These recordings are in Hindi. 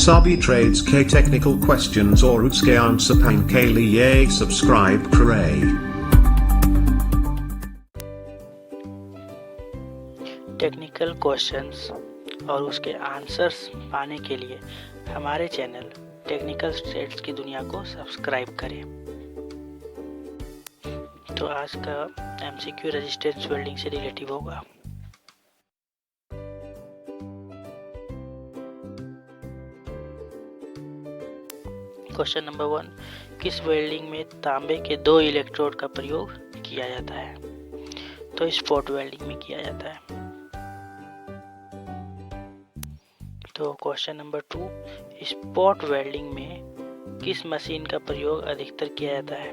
सभी ट्रेड्स के टेक्निकल क्वेश्चंस और उसके आंसर पाने के लिए सब्सक्राइब करें। टेक्निकल क्वेश्चंस और उसके आंसर्स पाने के लिए हमारे चैनल टेक्निकल ट्रेड्स की दुनिया को सब्सक्राइब करें। तो आज का एमसीक्यू रेजिस्टेंस वेल्डिंग से रिलेटिव होगा। क्वेश्चन नंबर 1, किस वेल्डिंग में तांबे के 2 इलेक्ट्रोड का प्रयोग किया जाता है? तो स्पॉट वेल्डिंग में किया जाता है। तो क्वेश्चन नंबर 2, स्पॉट वेल्डिंग में किस मशीन का प्रयोग अधिकतर किया जाता है?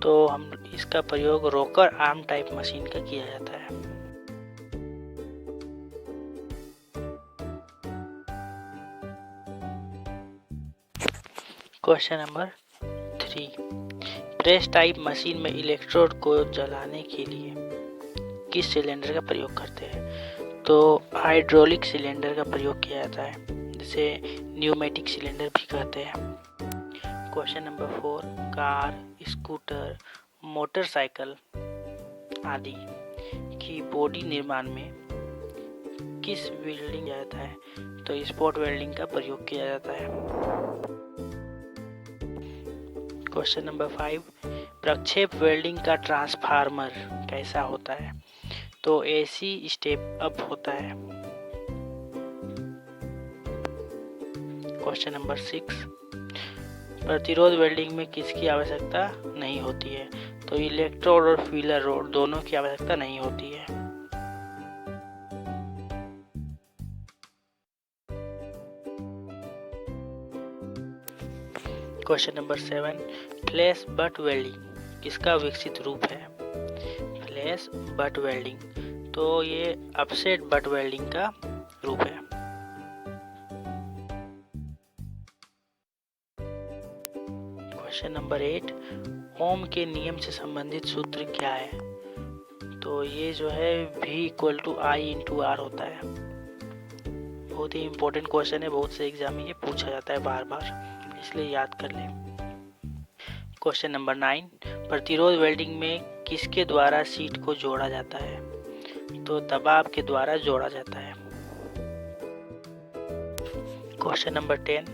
तो हम इसका प्रयोग रोकर आर्म टाइप मशीन का किया जाता है। Question number 3, press type machine में इलेक्ट्रोड को जलाने के लिए किस सिलेंडर का प्रयोग करते हैं? तो हाइड्रोलिक सिलेंडर का प्रयोग किया जाता है, जिसे न्यूमेटिक सिलेंडर भी कहते हैं। Question number 4, car, scooter, motorcycle आदि की बॉडी निर्माण में किस वेल्डिंग किया जाता है? तो स्पॉट वेल्डिंग का प्रयोग किया जाता है। क्वेश्चन नंबर 5, प्रक्षेप वेल्डिंग का ट्रांसफार्मर कैसा होता है? तो एसी स्टेप अप होता है। क्वेश्चन नंबर 6, प्रतिरोध वेल्डिंग में किसकी आवश्यकता नहीं होती है? तो इलेक्ट्रोड और फीलर रोड दोनों की आवश्यकता नहीं होती है। Question number 7, flash butt welding किसका विकसित रूप है? फ्लैश बट वेल्डिंग, तो ये अपसेट बट वेल्डिंग का रूप है। क्वेश्चन नंबर 8, ओम के नियम से संबंधित सूत्र क्या है? तो ये जो है V=I/R होता है। बहुत ही इम्पोर्टेंट क्वेश्चन है, बहुत से एग्जाम में ये पूछा जाता है बार बार, इसलिए याद कर लें। क्वेश्चन नंबर 9, प्रतिरोध वेल्डिंग में किसके द्वारा सीट को जोड़ा जाता है? तो दबाव के द्वारा जोड़ा जाता है। Question number 10,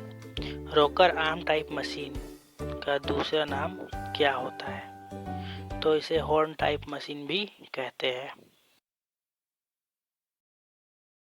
rocker arm type machine का दूसरा नाम क्या होता है? तो इसे हॉर्न टाइप मशीन भी कहते हैं।